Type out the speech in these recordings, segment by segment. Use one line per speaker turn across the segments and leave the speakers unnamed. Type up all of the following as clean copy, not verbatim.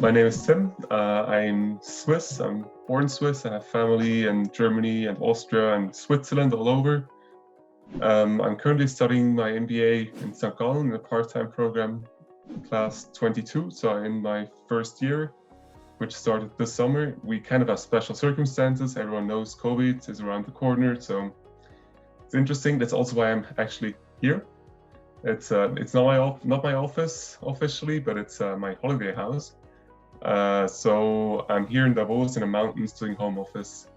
My name is Tim. I'm Swiss. I'm born Swiss. I have family in Germany and Austria and Switzerland all over. I'm currently studying my MBA in St. Gallen in a part-time program, class 22. So I'm in my first year, which started this summer. We kind of have special circumstances. Everyone knows COVID is around the corner. So it's interesting. That's also why I'm actually here. It's not my office officially, but it's my holiday house. So I'm here in Davos in the mountains doing home office.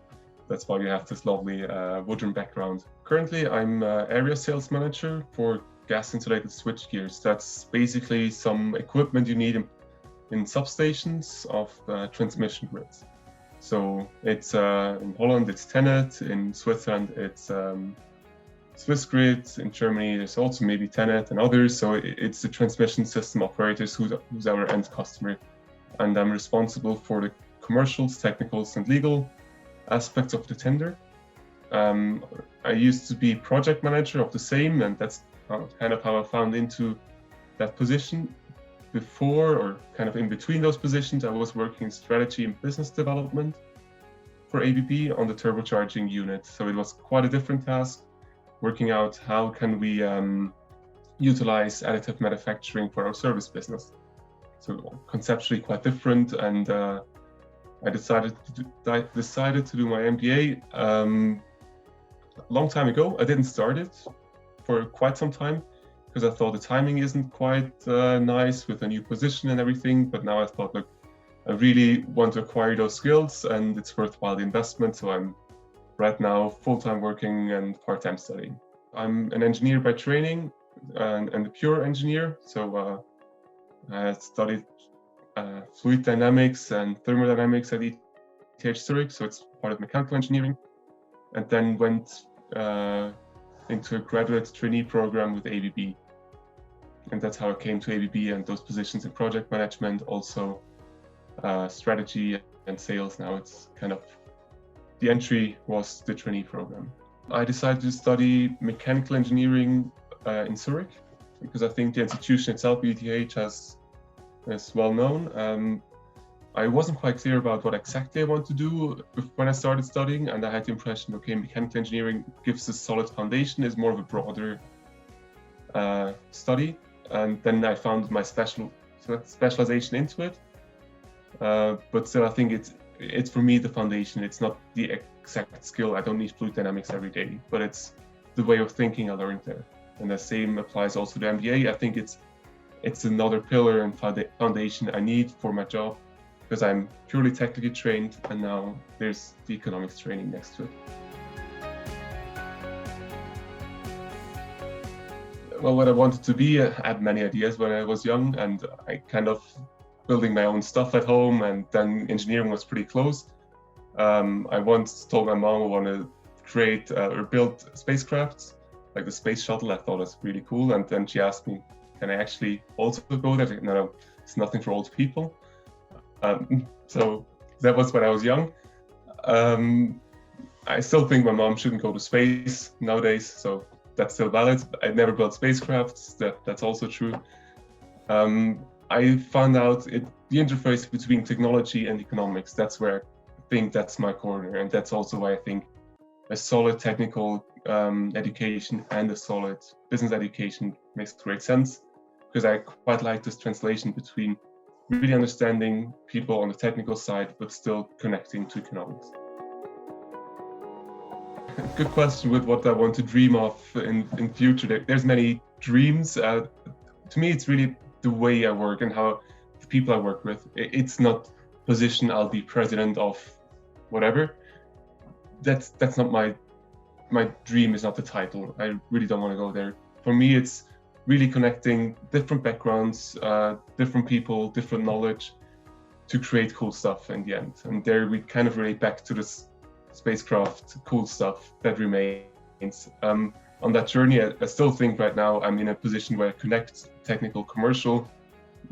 That's why we have this lovely wooden background. Currently, I'm area sales manager for gas-insulated switchgears. That's basically some equipment you need in substations of transmission grids. So it's in Holland, it's Tenet. In Switzerland, it's Swissgrid. In Germany, there's also maybe Tenet and others. So it's the transmission system operators who's our end customer. And I'm responsible for the commercials, technicals, and legal aspects of the tender. I used to be project manager of the same, and that's kind of how I found into that position. Before, or kind of in between those positions, I was working in strategy and business development for ABB on the turbocharging unit. So it was quite a different task, working out how can we utilize additive manufacturing for our service business. So conceptually quite different, and I decided to do my MBA a long time ago. I didn't start it for quite some time because I thought the timing isn't quite nice with a new position and everything. But now I thought, look, I really want to acquire those skills, and it's worthwhile the investment. So I'm right now full-time working and part-time studying. I'm an engineer by training and a pure engineer. So I studied fluid dynamics and thermodynamics at ETH Zurich, so it's part of mechanical engineering, and then went into a graduate trainee program with ABB. And that's how I came to ABB and those positions in project management, also strategy and sales. Now it's kind of, the entry was the trainee program. I decided to study mechanical engineering in Zurich, because I think the institution itself, ETH, is well known. I wasn't quite clear about what exactly I want to do when I started studying, and I had the impression, okay, mechanical engineering gives a solid foundation, is more of a broader study, and then I found my specialization into it. But still, I think it's for me the foundation. It's not the exact skill. I don't need fluid dynamics every day, but it's the way of thinking I learned there. And the same applies also to MBA. I think it's another pillar and foundation I need for my job, because I'm purely technically trained, and now there's the economics training next to it. Well, what I wanted to be, I had many ideas when I was young, and I kind of building my own stuff at home, and then engineering was pretty close. I once told my mom I want to create or build spacecrafts, like the space shuttle. I thought it was really cool, and then she asked me, can I actually also go there? No, it's nothing for old people. So that was when I was young. I still think my mom shouldn't go to space nowadays, so that's still valid. I never built spacecrafts, that's also true. I found out the interface between technology and economics. That's where I think that's my corner, and that's also why I think a solid technical education and a solid business education makes great sense, because I quite like this translation between really understanding people on the technical side, but still connecting to economics. Good question with what I want to dream of in future. There's many dreams. To me, it's really the way I work and how the people I work with. It's not position, I'll be president of whatever. That's not my dream, is not the title. I really don't want to go there. For me, it's really connecting different backgrounds, different people, different knowledge to create cool stuff in the end. And there we kind of relate back to this spacecraft, cool stuff that remains. On that journey, I still think right now I'm in a position where I connect technical, commercial,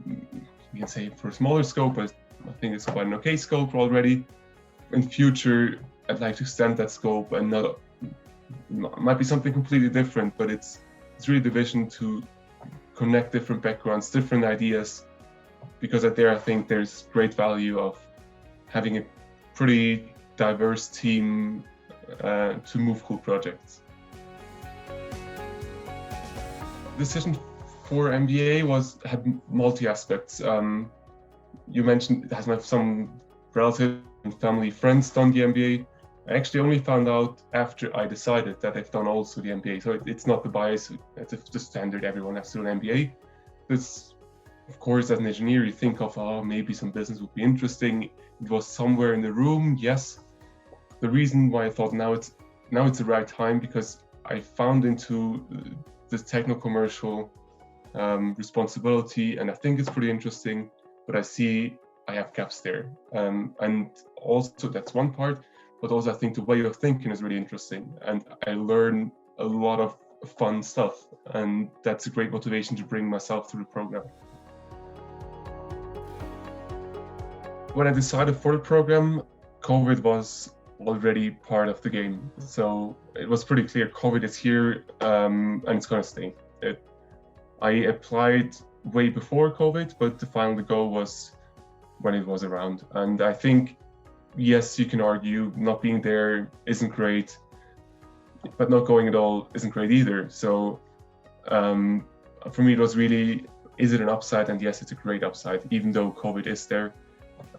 you can say for a smaller scope, but I think it's quite an okay scope already. In future, I'd like to extend that scope, and might be something completely different, but it's really the vision to connect different backgrounds, different ideas, because there I think there's great value of having a pretty diverse team to move cool projects. The decision for MBA had multi aspects. You mentioned it has some relatives and family friends done the MBA. I actually only found out after I decided that they've done also the MBA. So it's not the bias, it's the standard, everyone has to do an MBA. This, of course, as an engineer, you think of, oh, maybe some business would be interesting. It was somewhere in the room, yes. The reason why I thought now it's the right time, because I found into this techno-commercial responsibility, and I think it's pretty interesting, but I see I have gaps there. And also that's one part, but also I think the way of thinking is really interesting, and I learn a lot of fun stuff, and that's a great motivation to bring myself through the program. When I decided for the program, COVID was already part of the game. So it was pretty clear COVID is here and it's going to stay. I applied way before COVID, but the final go was when it was around. And I think, yes, you can argue not being there isn't great, but not going at all isn't great either. So for me, it was really, is it an upside? And yes, it's a great upside, even though COVID is there.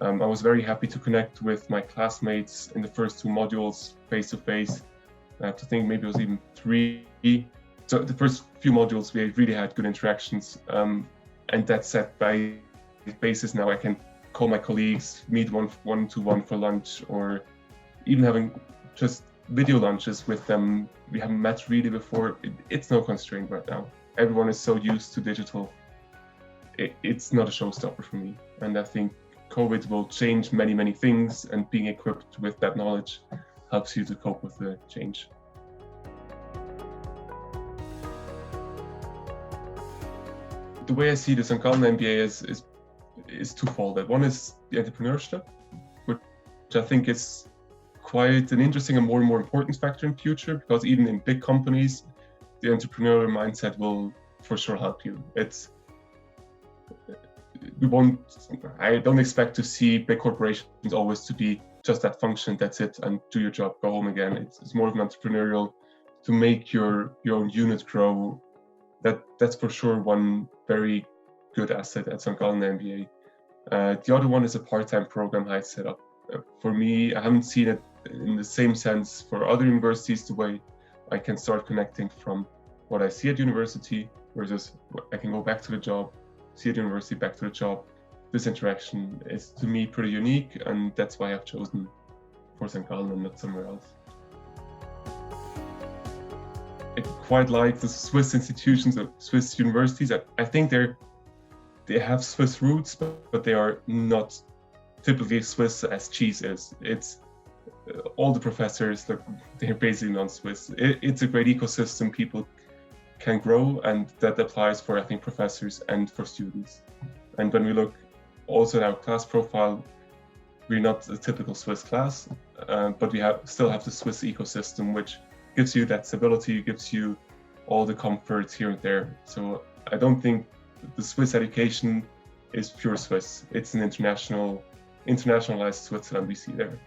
I was very happy to connect with my classmates in the first 2 modules face to face. I have to think maybe it was even 3. So the first few modules we really had good interactions, and that set by basis now I can call my colleagues, meet one-to-one for lunch, or even having just video lunches with them. We haven't met really before. It's no constraint right now. Everyone is so used to digital. It's not a showstopper for me, and I think COVID will change many things, and being equipped with that knowledge helps you to cope with the change. The way I see the St. Gallen MBA is twofold. One is the entrepreneurship, which I think is quite an interesting and more important factor in the future, because even in big companies, the entrepreneurial mindset will for sure help you. I don't expect to see big corporations always to be just that function, that's it, and do your job, go home again. It's more of an entrepreneurial, to make your own unit grow. That's for sure one very good asset at St. Gallen MBA. The other one is a part-time program I set up. For me, I haven't seen it in the same sense for other universities, the way I can start connecting from what I see at university versus I can go back to the job, see at university, back to the job. This interaction is, to me, pretty unique, and that's why I've chosen for St. Gallen and not somewhere else. I quite like the Swiss institutions, the Swiss universities. I think they have Swiss roots, but they are not typically Swiss as cheese is. It's all the professors, they're basically non-Swiss. It's a great ecosystem. People can grow, and that applies for, I think, professors and for students. And when we look also at our class profile, we're not a typical Swiss class, but we still have the Swiss ecosystem, which gives you that stability, gives you all the comforts here and there. So I don't think the Swiss education is pure Swiss. It's an internationalized Switzerland we see there.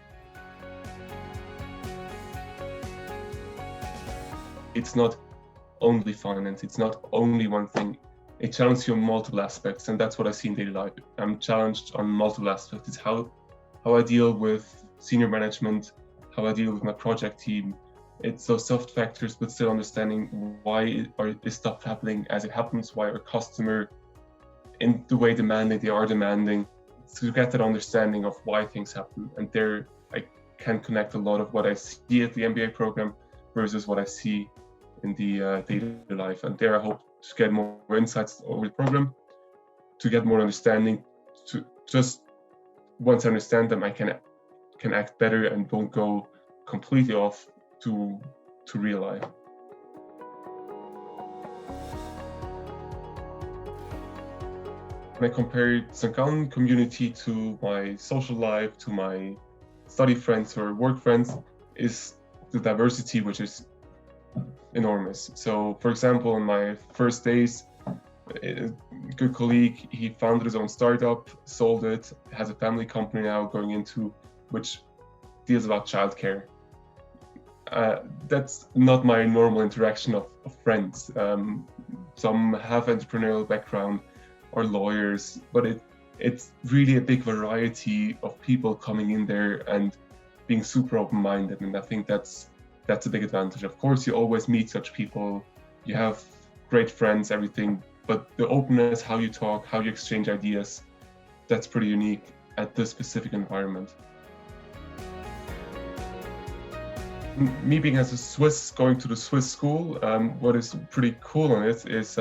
It's not only finance, it's not only one thing. It challenges you on multiple aspects, and that's what I see in daily life. I'm challenged on multiple aspects. It's how I deal with senior management, how I deal with my project team. It's those soft factors, but still understanding why is stuff happening as it happens, why our customer, in the way they are demanding, to get that understanding of why things happen. And there I can connect a lot of what I see at the MBA program versus what I see in the daily life. And there I hope to get more insights over the program, to get more understanding, to just once I understand them, I can act better and won't go completely off to real life. When I compare St. Gallen community to my social life, to my study friends or work friends, is the diversity, which is enormous. So, for example, on my first days, good colleague, he founded his own startup, sold it, has a family company now going into, which deals about childcare. That's not my normal interaction of friends. Some have entrepreneurial background or lawyers, but it's really a big variety of people coming in there and being super open-minded, and I think that's a big advantage. Of course, you always meet such people, you have great friends, everything, but the openness, how you talk, how you exchange ideas, that's pretty unique at this specific environment. Me being as a Swiss, going to the Swiss school, what is pretty cool on it is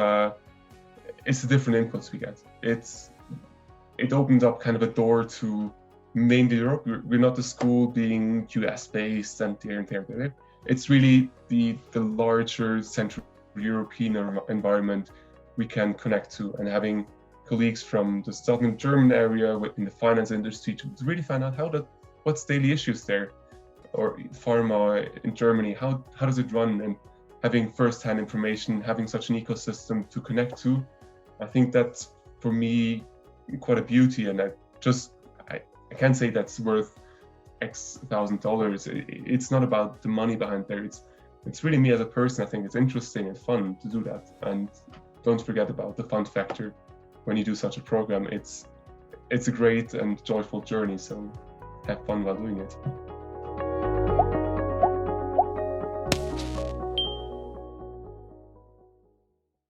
it's the different inputs we get. It opened up kind of a door to mainly Europe. We're not the school being US based and there. It's really the larger Central European environment we can connect to, and having colleagues from the southern German area within the finance industry to really find out what's daily issues there, or pharma in Germany, how does it run, and having first-hand information, having such an ecosystem to connect to, I think that's for me quite a beauty. And I can't say that's worth X $1,000. It's not about the money behind there. It's really me as a person. I think it's interesting and fun to do that. And don't forget about the fun factor when you do such a program. It's a great and joyful journey. So have fun while doing it.